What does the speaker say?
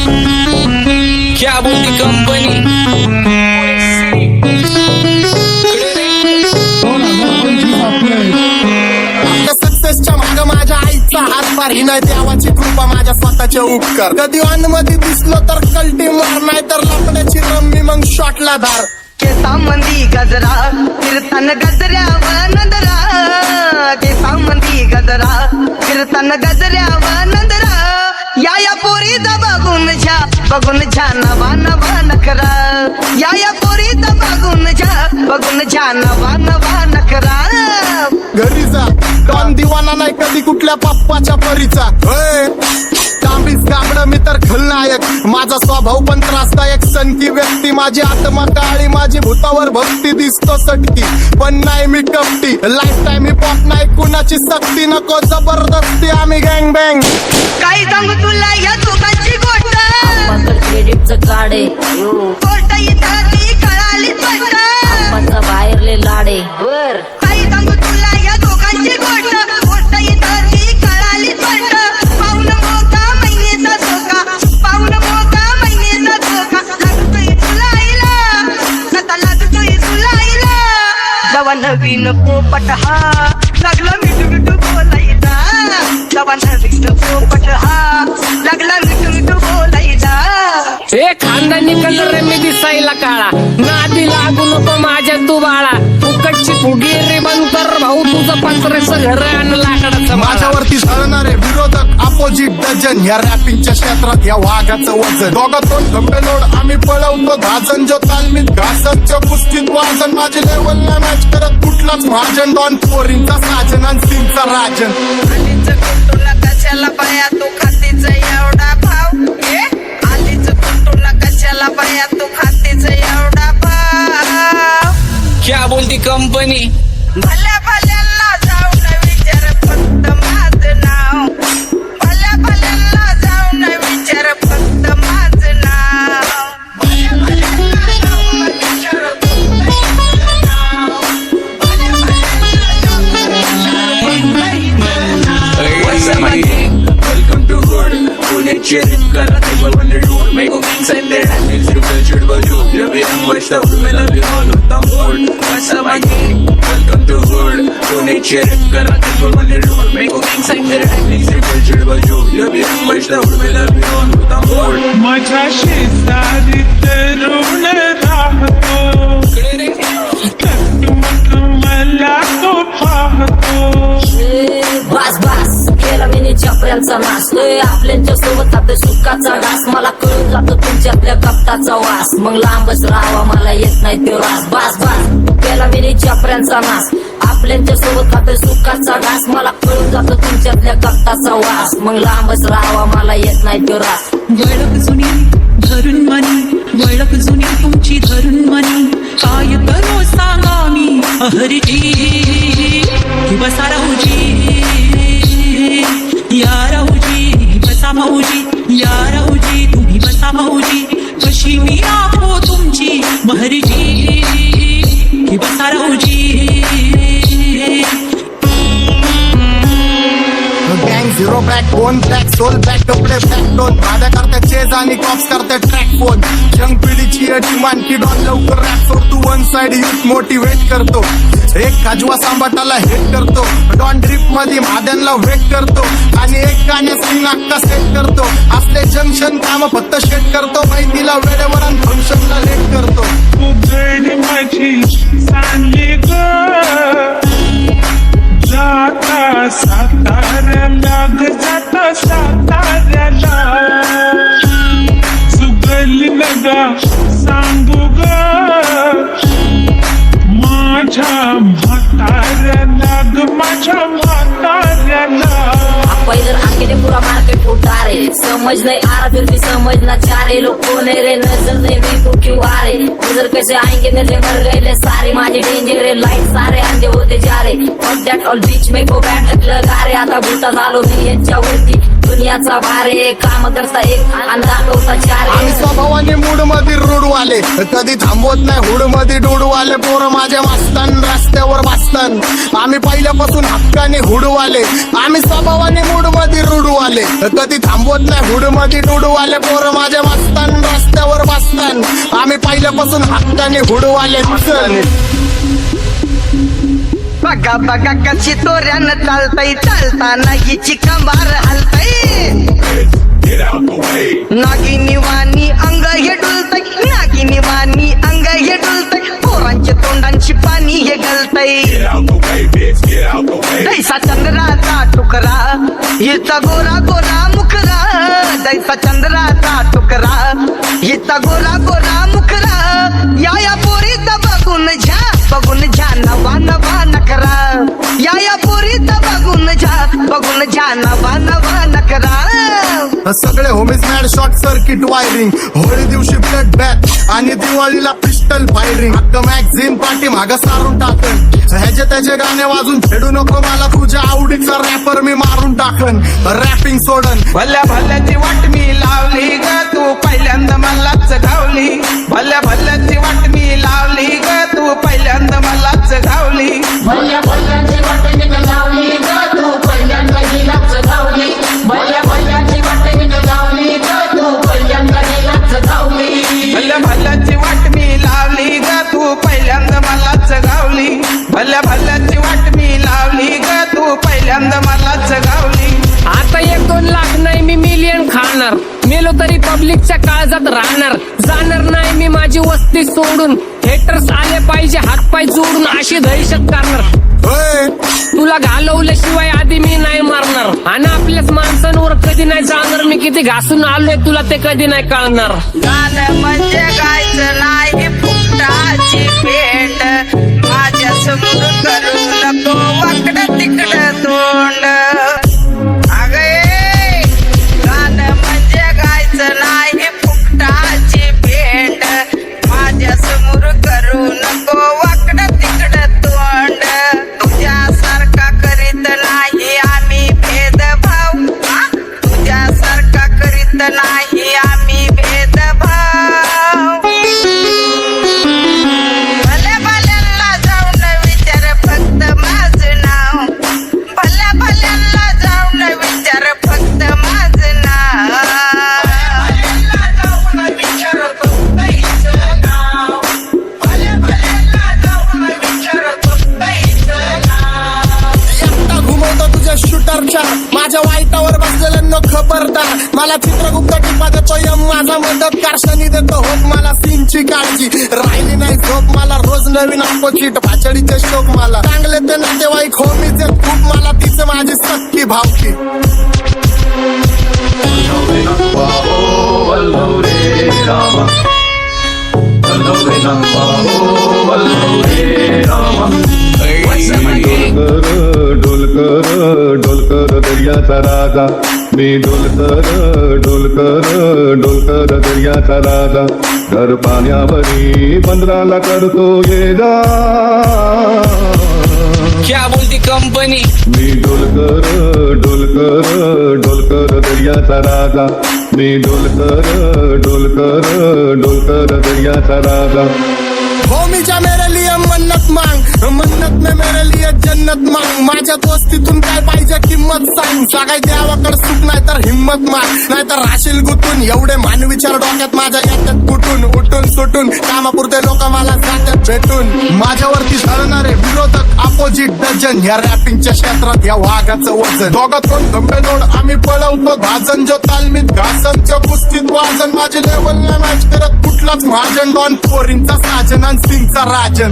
क्या बोलती कंपनी सक्सेसच्या माग माझ्या आईचा हातभार ही नाही देवाची कृपा माझ्या स्वतःचे उपकार कधी मध्ये दिसलो तर कल्टी मार नाही तर लपण्याची रम्मी मग शॉटला धार केसांमंदी गजरा कीर्तन गजऱ्यावर नंदरा केसांमंदी गजरा कीर्तन गजऱ्यावर नंदरा या पोरीचा बघून छा नवा नवा नखरा या पोरीचा बघून छा नवा नवा नखरा घरी जा डॉन दिवाना नाही कधी कुठल्या पप्पाच्या परीचा तांबीस गाबड मी तर खलनायक माझा स्वभाव पण त्रासदायक सनकी व्यक्ती माझी आत्मा काळी माझी भूतावर भक्ती दिसतो सटकी पण नाही मी कपटी लाईफ टाइम मी पॉप नाही कुणाची सक्ती नको जबरदस्ती आम्ही गँग बँग काय सांगू तुला या दोघांची गोष्ट क्रेडिटचं काढे गोष्ट इथं ती कळाली स्पष्ट बाहेरले लाडे बर काय सांगू तुला या दोघांची गोष्ट इथं ती कळाली स्पष्ट पाऊन मोका महिनेचा धोका पाऊन मोका महिनेचा धोका लागतोय तुला आईला आता लागतोय तुला आईला जवा नवीन पोपट हा लागला मिठू मिठू बोलायचा जवा नवीन पोपट हा लागला मिठू मिठू बोलायचा हे खानदानी कलर रे मी दिसायला काळा नादी लागू नको माझ्या तू बाळा फुकटची फुगी रे बंद कर भाऊ तुझं पत्र्याचं घर आणि लाकडाचं माझ्यावरती झळणारे विरोधक अपोजिट डझन या रॅपिंगच्या क्षेत्रात या वाघाचं वजन दोघातून खंबे लोड आम्ही पळवतो धाजन जो तालमीत घासतच्या कुस्तीत वाजन माझी लेवल ना मॅच करत कुठलाच महाजन डॉन पोरींचा साजन आणि सिंगचा राजन तुला कशाला पाया तू खातीचा एवढा भाव आलीच तुला कशाला पाया तू खातीचा एवढा भाव क्या बोलती कंपनी भल्या भल्यांना जाऊन विचार फक्त माझं नाव भल्या भल्यांना जाऊन विचार फक्त माझं नाव भल्या भल्यांना जाऊन विचार फक्त माझं नाव भल्या भल्यांना जाऊन विचार Welcome to Hood. Pune cheering kara table when they do make a inside there and it's your culture but you love it and watch the food love you all with the mood. What's up my gang? Welcome to Hood. Pune cheering kara table when they do make a inside there and it's your culture but you love it and watch the food love you all with the mood. माझ्या शेजारीत रुण राहतो मला तो पाहतो बस बस केला मी चपऱ्यांचा नाश आपल्यांच्या सोबत आपल्या सुखाचा घास मला कळून जातो तुमच्यातल्या कपटाचा वास मग लांबच राहावा मला येत नाही तो रास बस बस केला मी चपऱ्यांचा नाश आपल्यांच्या सोबत आपल्या सुखाचा घास मला कळून जातो तुमच्यातल्या कपटाचा वास मग लांबच राहावा मला येत नाही तो रास वळख जुनी धरून मनी वळख जुनी तुमची धरून मनी काय करू सांगा मी अहरजी बसा राहूजी या राहूजी बसा माऊजी या राहूजी तुम्ही बसा माऊजी कशी मी राहो तुमची महरजी बसा राहूजी गँग zero backbone black soul back कपडे बॅक डोन भाड्या करते चेज आणि कॉप्स करते ट्रॅक फोन यंग पिढीची डिमांड की डॉन लवकर रॅप सोडतो वन साइड युथ मोटिवेट करतो एक खाजवा सांबाटाला हेट करतो डॉन ड्रिप मध्ये भाद्यांना वेट करतो आणि एक गाण्यात नाक्का सेट करतो असले जंक्शन काम फक्त शेट करतो माहितीला वेळेवर आणि फंक्शनला लेट करतो उघड माझी सांगली ग जाता साताऱ्याला ग जाता साताऱ्याला सुगली नगा सांगू ग माझ्या म्हाताऱ्याला ग माझ्या म्हाताऱ्याला पहिलं आखेले पुरा मार्केट उतारे समझ नहीं आ रहा फिर भी समझना चाह रहे लोग कौन है रे नजर नहीं भी तो क्यों आ रहे नजर कैसे आएंगे नजर मर गए ले सारे माझे डेंजर रे लाइट सारे अंधे होते जा रहे और दैट ऑल बीच में को बैठक लगा रे आता भूता झालो मी यांच्यावरती दुनियाचा भारे काम करता एक अंदाज होता चार आम्ही स्वभावाने मूड मध्ये रूडवाले कधी थांबवत नाही हुड मध्ये डोडवाले पोरं माझ्या वाचतान रस्त्यावर वाचतान आम्ही पहिल्यापासून हक्काने हुडवाले आम्ही स्वभावाने मूड मध्ये रूडवाले कधी थांबवत नाही हुड मध्ये डोडवाले पोरं माझ्या सन आम्ही पहिल्यापासून हक्काने हुडवाले सन बघा बघा कशी तोऱ्यानं चालतय चालताना हिची कंबार हलतय नागिनी वाणी अंग हे डुलतय नागिनी वाणी अंग हे डुलतय पोरांच्या तोंडांची पाणी हे गलतय दैसा चंद्राचा टुकरा हिचा गोरा गोरा मुखरा दैसा चंद्राचा टुकरा हिचा गोरा गोरा मुखरा या पोरीचा बघून झा नवा नवा नकरा या पोरीचा बघून झा नवा नकरा सगळे homies mad short circuit wiring Holi दिवशी ब्लड बॅथ आणि दिवाळीला पिस्टल फायरिंग हक्क मॅगझिन पाठी मागं सारून टाकन ह्याचे त्याचे गाणे वाजून फेडू नको मला तुझ्या आवडीचा रॅपर मी मारून टाकन रॅपिंग सोडन भल्या भल्याची वाट मी लावली ग तू पहिल्यांदा मलाच गावली भल्या भल्याची वाट मी लावली ग तू पहिल्यांदा मलाच गावली भल्या भल्याची वाट मी लावली ग तू पहिल्यांदा हिलाच गावली भल्या भल्याची वाट मी लावली ग तू पहिल्यांदा हिलाच गावली भल्या भल्याची वाट मी लावली ग तू पहिल्यांदा मलाच गावली भल्या भल्याची वाट मी लावली ग तू पहिल्यांदा मलाच गावली आता 1-2 लाख नाही मी मिलियन खाणार मेलो तरी पब्लिकच्या काळजात राहणार जाणार नाही मी माझी वस्ती सोडून हेटर्स आले पाहिजे हातपाय जोडून अशी दहशत करणार होय तुला घालवल्याशिवाय आधी मी नाही मारणार आणि आपल्याच माणसांवर कधी नाही जाणार मी किती घासून आलोय तुला ते कधी नाही कळणार गाणं म्हणजे गायचं नाही फुकटाची भेट माझ्या समोर करू नको वाकडं तिकडं तोंड अगे गाणं म्हणजे गायचं नाही फुकटाची भेट माझ्या समोर करू नको वाकडं तिकडं तोंड तुझ्यासारखा करीत नाही आम्ही भेदभाव तुझ्यासारखा करीत नाही आम्ही भेदभाव भल्या भल्यांना जाऊन विचार फक्त माझं नाव भल्या भल्यांना जाऊन विचार फक्त माझं नाव एकटा घुमवतो तुझ्या शूटरच्या माझ्या वाईटावर बसलेल्यांना खबरदार मला चित्रगुप्त टिपा देतो यम माझा मदत कारशानी देतो होप मला सीनची काळजी राहिली नाही झोप मला रोज नवीन अपोजिट भाचडीचे शोक मला चांगले ते नातेवाईक होमीचे खूप मला तिचं माझी सक्की भावकी डोलकर दर्याचा राजा मी डोलकर दर्याचा राजा घर पाण्यावरी बंदराला करतो ये जा क्या बोलती कंपनी मी डोलकर दर्याचा राजा मी डोलकर दर्याचा राजा होमीच्या मेरे लिए मन्नत मांग मन्नत में मेरे लिए जन्नत मांग माझ्या दोस्तीतून काय पाहिजे किंमत सांग सगळ्या देवाकडे सुख नाही तर हिंमत माग नाही तर राशील गुतून एवढे मानविचार डोक्यात माझ्या येतात कुठून उठून सुटून कामापुरते लोक मला जातात भेटून माझ्यावरती धरणारे विरोधक अपोजिट डझन या रॅपिंगच्या क्षेत्रात या वाघाचं वजन दोघातून गंभे जोड आम्ही पळवतो भाजन जो तालमीत घासनच्या कुस्तीत वाजन माझी लेवल नाही मॅच करत कुठलाच महाजन डॉन पोरींचा साजन आणि सिंगचा राजन